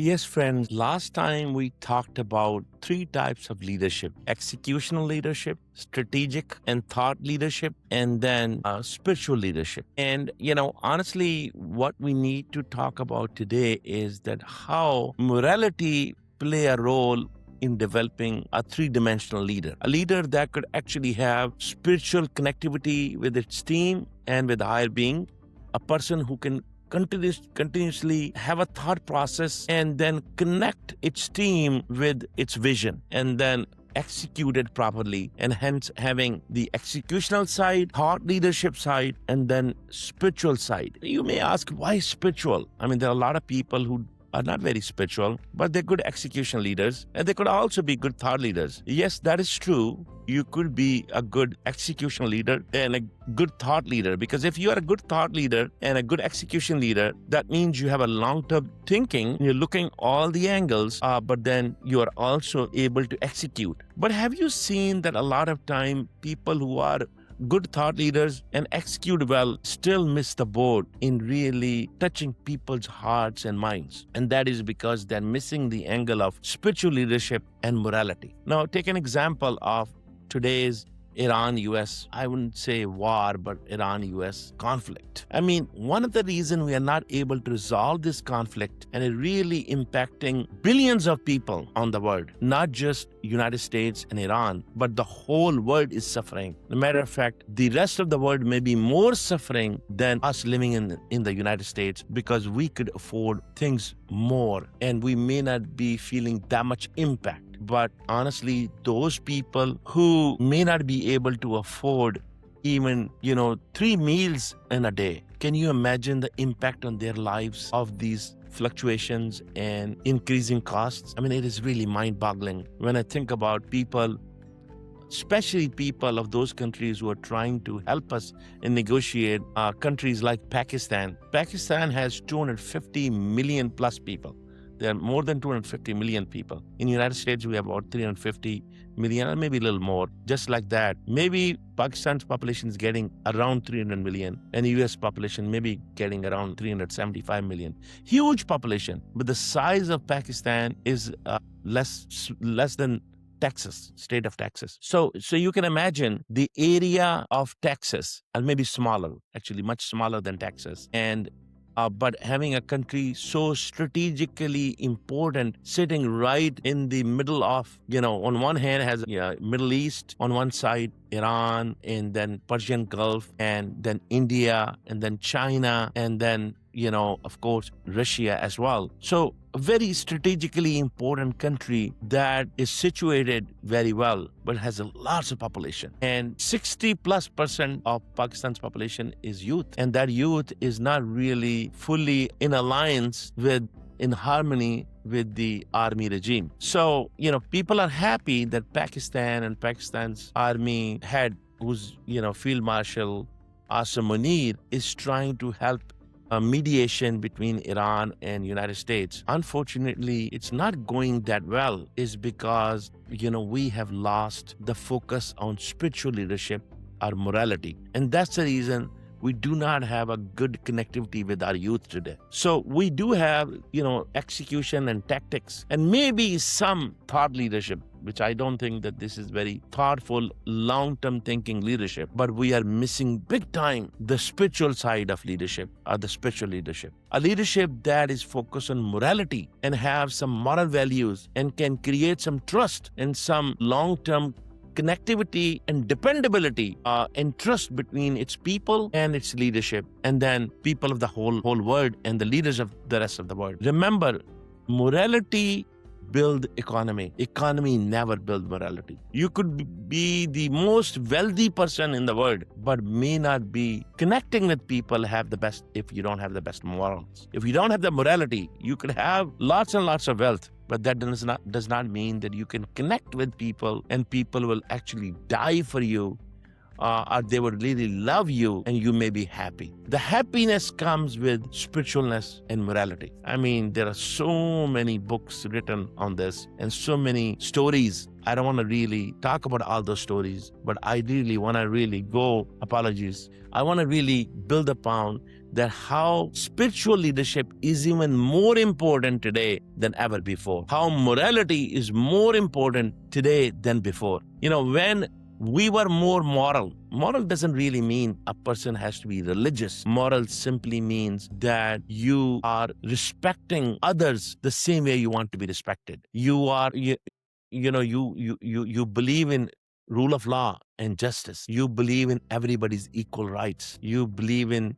Yes, friends, last time we talked about three types of leadership: executional leadership, strategic and thought leadership, and then spiritual leadership. And, honestly, what we need to talk about today is that how morality play a role in developing a three-dimensional leader, a leader that could actually have spiritual connectivity with its team and with the higher being, a person who can continuously have a thought process and then connect its team with its vision and then execute it properly, and hence having the executional side, thought leadership side, and then spiritual side. You may ask, why spiritual? I mean, there are a lot of people who are not very spiritual, but they're good execution leaders, and they could also be good thought leaders. Yes, that is true. You could be a good execution leader and a good thought leader, because if you are a good thought leader and a good execution leader, that means you have a long-term thinking. You're looking all the angles, but then you are also able to execute. But have you seen that a lot of time people who are good thought leaders and execute well still miss the boat in really touching people's hearts and minds? And that is because they're missing the angle of spiritual leadership and morality. Now, take an example of today's Iran-US, I wouldn't say war, but Iran-US conflict. I mean, one of the reasons we are not able to resolve this conflict, and it really impacting billions of people on the world, not just United States and Iran, but the whole world is suffering. As a matter of fact, the rest of the world may be more suffering than us living in the United States, because we could afford things more and we may not be feeling that much impact. But honestly, those people who may not be able to afford even, 3 meals in a day, can you imagine the impact on their lives of these fluctuations and increasing costs? I mean, it is really mind-boggling when I think about people, especially people of those countries who are trying to help us and negotiate. Countries like Pakistan. Pakistan has 250 million plus people. There are more than 250 million people. In the United States, we have about 350 million, or maybe a little more. Just like that, maybe Pakistan's population is getting around 300 million, and the US population may be getting around 375 million. Huge population, but the size of Pakistan is less than Texas, state of Texas. So you can imagine the area of Texas, and maybe smaller, actually much smaller than Texas, and but having a country so strategically important sitting right in the middle of, on one hand has Middle East, on one side Iran, and then Persian Gulf, and then India, and then China, and then, of course, Russia as well. So a very strategically important country that is situated very well, but has a large population. And 60+% of Pakistan's population is youth. And that youth is not really fully in alliance in harmony with the army regime. So, people are happy that Pakistan and Pakistan's army head, who's, Field Marshal Asim Munir, is trying to help a mediation between Iran and United States. Unfortunately, it's not going that well, is because, we have lost the focus on spiritual leadership, our morality. And that's the reason we do not have a good connectivity with our youth today. So we do have, execution and tactics, and maybe some thought leadership, which I don't think that this is very thoughtful, long-term thinking leadership, but we are missing big time the spiritual side of leadership, or the spiritual leadership. A leadership that is focused on morality and have some moral values and can create some trust and some long-term connectivity and dependability and trust between its people and its leadership, and then people of the whole world and the leaders of the rest of the world. Remember, morality build economy. Economy never build morality. You could be the most wealthy person in the world, but may not be connecting with people if you don't have the best morals. If you don't have the morality, you could have lots and lots of wealth, but that does not mean that you can connect with people and people will actually die for you or they would really love you and you may be happy. The happiness comes with spiritualness and morality. I mean, there are so many books written on this and so many stories. I don't want to really talk about all those stories, but I really want to really I want to really build upon that how spiritual leadership is even more important today than ever before. How morality is more important today than before. When we were more moral doesn't really mean a person has to be religious. Moral simply means that you are respecting others the same way you want to be respected. You believe in rule of law and justice. You believe in everybody's equal rights. You believe in,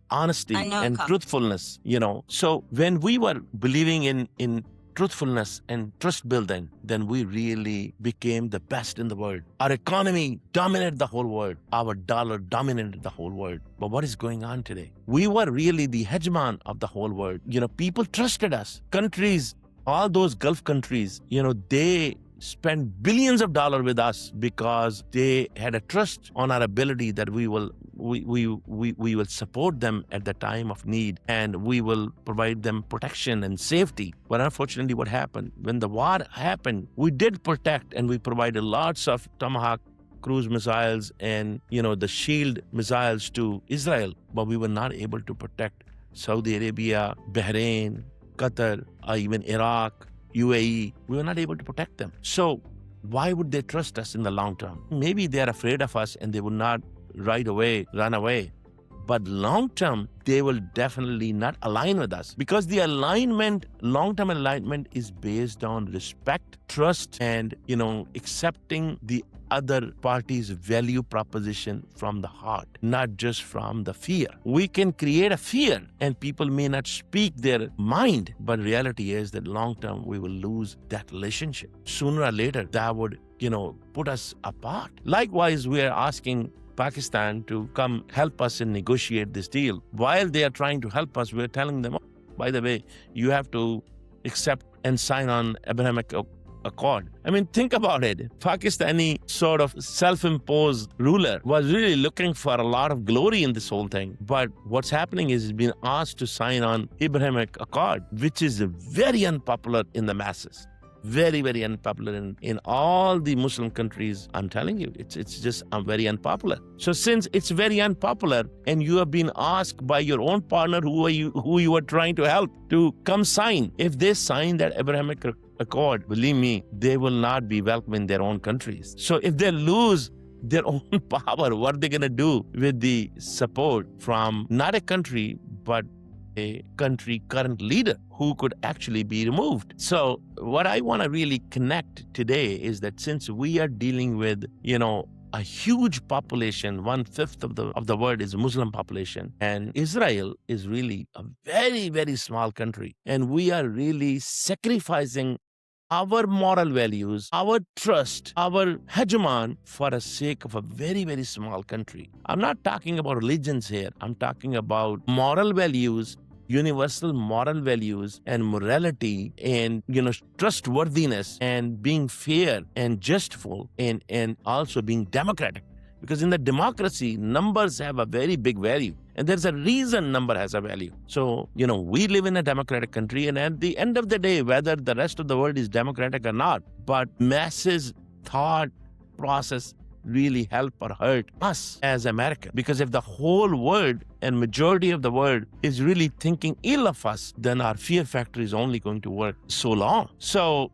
honesty and truthfulness, So when we were believing in truthfulness and trust building, then we really became the best in the world. Our economy dominated the whole world. Our dollar dominated the whole world. But what is going on today? We were really the hegemon of the whole world. People trusted us. Countries, all those Gulf countries, they spent billions of dollars with us because they had a trust on our ability that we will support them at the time of need and we will provide them protection and safety. But unfortunately, what happened? When the war happened, we did protect and we provided lots of Tomahawk cruise missiles and, the Shield missiles to Israel, but we were not able to protect Saudi Arabia, Bahrain, Qatar, or even Iraq, UAE. We were not able to protect them. So why would they trust us in the long term? Maybe they are afraid of us and they would not right away run away. But long term, they will definitely not align with us because the long-term alignment is based on respect, trust, and, accepting the other party's value proposition from the heart, not just from the fear. We can create a fear and people may not speak their mind, but reality is that long term, we will lose that relationship. Sooner or later, that would, put us apart. Likewise, we are asking Pakistan to come help us and negotiate this deal. While they are trying to help us, we're telling them, by the way, you have to accept and sign on Abrahamic Accord. I mean, think about it. Pakistani sort of self-imposed ruler was really looking for a lot of glory in this whole thing. But what's happening is he's been asked to sign on Abrahamic Accord, which is very unpopular in the masses. Very, very unpopular in all the Muslim countries. I'm telling you, it's just very unpopular. So since it's very unpopular and you have been asked by your own partner who you are trying to help to come sign, if they sign that Abrahamic Accord, believe me, they will not be welcome in their own countries. So if they lose their own power, what are they going to do with the support from not a country, but a country current leader who could actually be removed? So what I want to really connect today is that since we are dealing with, a huge population, 1/5 of the world is a Muslim population, and Israel is really a very, very small country, and we are really sacrificing our moral values, our trust, our hegemon for the sake of a very, very small country. I'm not talking about religions here. I'm talking about moral values, universal moral values and morality and, trustworthiness and being fair and justful and also being democratic. Because in the democracy, numbers have a very big value. And there's a reason number has a value. So, we live in a democratic country, and at the end of the day, whether the rest of the world is democratic or not, but masses thought process really help or hurt us as America. Because if the whole world and majority of the world is really thinking ill of us, then our fear factor is only going to work so long. So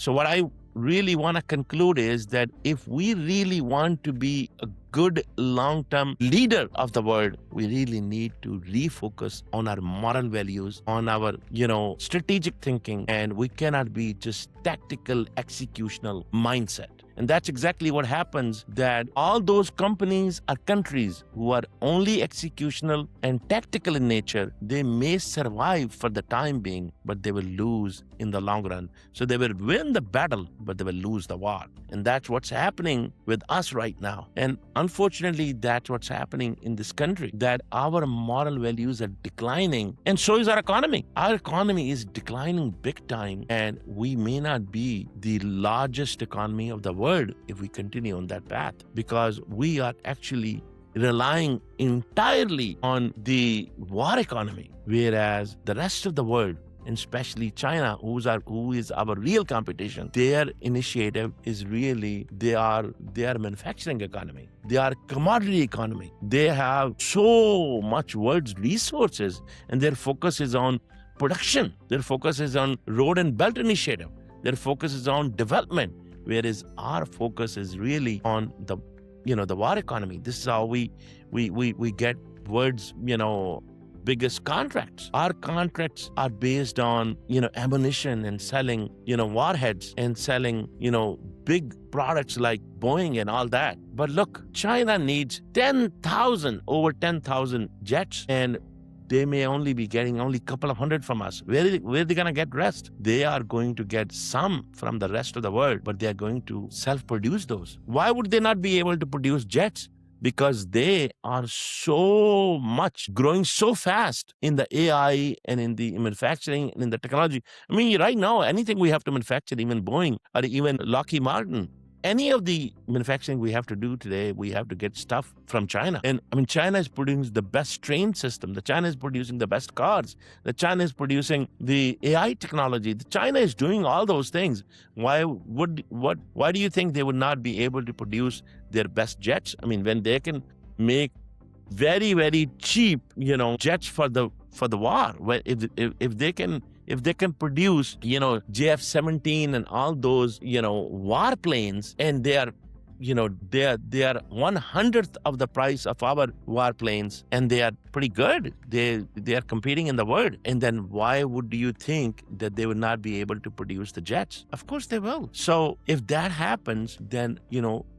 what I really want to conclude is that if we really want to be a good long-term leader of the world, we really need to refocus on our moral values, on our, strategic thinking, and we cannot be just tactical, executional mindset. And that's exactly what happens, that all those companies or countries who are only executional and tactical in nature, they may survive for the time being, but they will lose in the long run. So they will win the battle, but they will lose the war. And that's what's happening with us right now. And unfortunately, that's what's happening in this country, that our moral values are declining, and so is our economy. Our economy is declining big time, and we may not be the largest economy of the world, world if we continue on that path, because we are actually relying entirely on the war economy, whereas the rest of the world, and especially China, who is our real competition, their initiative is really they are manufacturing economy. They are commodity economy. They have so much world's resources, and their focus is on production. Their focus is on road and belt initiative. Their focus is on development, whereas our focus is really on the war economy. This is how we get world's biggest contracts. Our contracts are based on ammunition and selling warheads and selling big products like Boeing and all that. But look, China needs over 10,000 jets, and they may only be getting only a couple of hundred from us. Where are they going to get rest? They are going to get some from the rest of the world, but they are going to self-produce those. Why would they not be able to produce jets? Because they are so much growing so fast in the AI and in the manufacturing and in the technology. I mean, right now, anything we have to manufacture, even Boeing or even Lockheed Martin, any of the manufacturing we have to do today, we have to get stuff from China. And I mean, China is producing the best train system. The China is producing the best cars. The China is producing the AI technology. The China is doing all those things. Why do you think they would not be able to produce their best jets? I mean, when they can make very, very cheap, jets for the war, if they can produce, JF-17 and all those, war planes, and they are 1/100th of the price of our war planes, and they are pretty good. They are competing in the world. And then why would you think that they would not be able to produce the jets? Of course they will. So if that happens, then,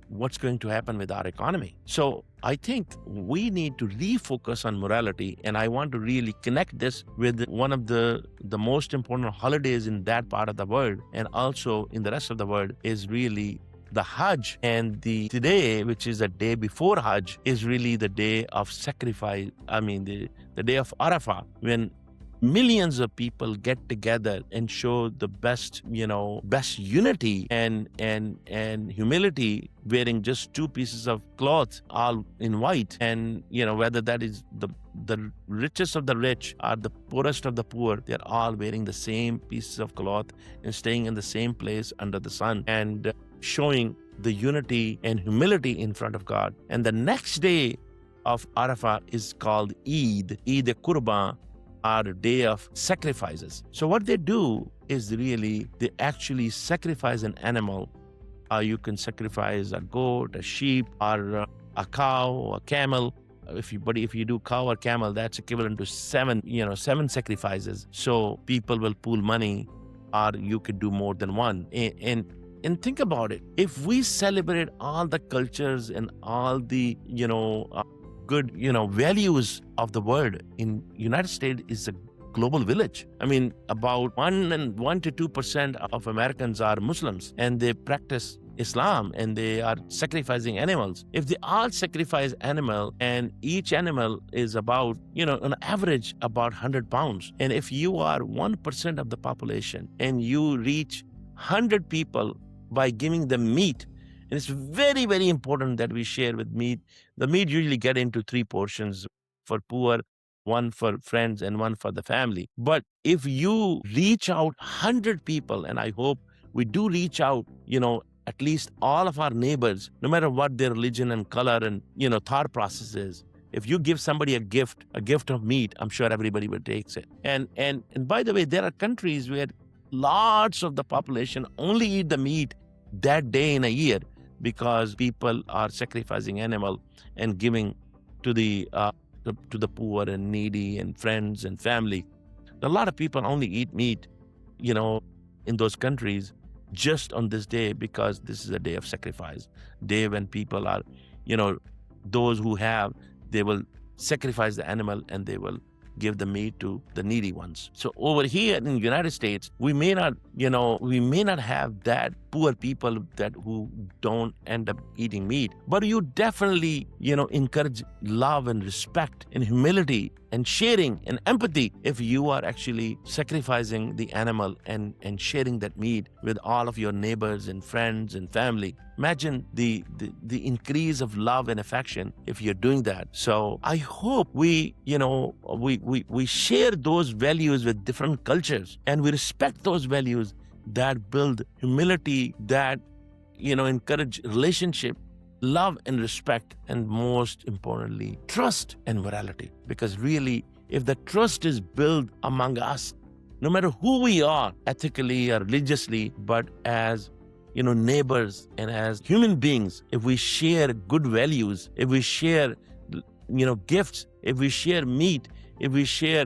what's going to happen with our economy? So I think we need to refocus on morality, and I want to really connect this with one of the most important holidays in that part of the world, and also in the rest of the world, is really the Hajj. And today, which is the day before Hajj, is really the day of sacrifice. I mean, the day of Arafah, when millions of people get together and show the best unity and humility, wearing just two pieces of cloth, all in white. And, whether that is the richest of the rich or the poorest of the poor, they're all wearing the same pieces of cloth and staying in the same place under the sun, and showing the unity and humility in front of God. And the next day of Arafah is called Eid Qurban, or day of sacrifices. So what they do is really, they actually sacrifice an animal. You can sacrifice a goat, a sheep, or a cow, a camel. If you do cow or camel, that's equivalent to seven sacrifices. So people will pool money, or you could do more than one. And think about it. If we celebrate all the cultures and all the good values of the world, in United States is a global village. I mean, about 1 to 2% of Americans are Muslims, and they practice Islam, and they are sacrificing animals. If they all sacrifice animal, and each animal is about on average about 100 pounds, and if you are 1% of the population and you reach 100 people by giving them meat. And it's very, very important that we share with meat. The meat usually get into 3 portions for poor, 1 for friends, and 1 for the family. But if you reach out 100 people, and I hope we do reach out, at least all of our neighbors, no matter what their religion and color and, thought process is. If you give somebody a gift of meat, I'm sure everybody will take it. And by the way, there are countries where lots of the population only eat the meat that day in a year, because people are sacrificing animal and giving to the poor and needy and friends and family. A lot of people only eat meat, in those countries just on this day, because this is a day of sacrifice, day when people are, those who have, they will sacrifice the animal and they will give the meat to the needy ones. So over here in the United States, we may not we may not have that poor people who don't end up eating meat, but you definitely, encourage love and respect and humility and sharing and empathy if you are actually sacrificing the animal and sharing that meat with all of your neighbors and friends and family. Imagine the increase of love and affection if you're doing that. So I hope we share those values with different cultures, and we respect those values that build humility, that encourage relationship, love and respect, and most importantly, trust and morality. Because really, if the trust is built among us, no matter who we are, ethically or religiously, but as neighbors and as human beings, if we share good values, if we share gifts, if we share meat, if we share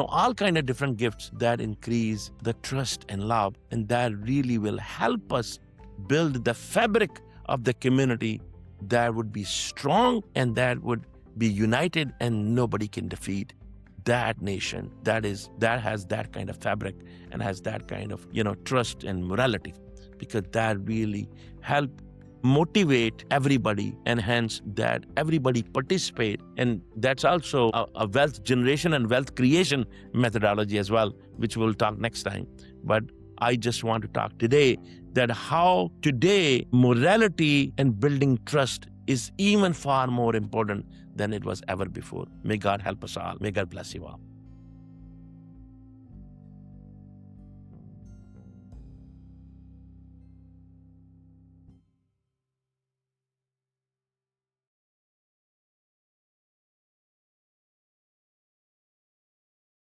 all kind of different gifts, that increase the trust and love, and that really will help us build the fabric of the community that would be strong and that would be united, and nobody can defeat that nation that has that kind of fabric and has that kind of trust and morality, because that really help motivate everybody, and hence that everybody participate. And that's also a wealth generation and wealth creation methodology as well, which we'll talk next time. But I just want to talk today that how today morality and building trust is even far more important than it was ever before. May God help us all. May God bless you all.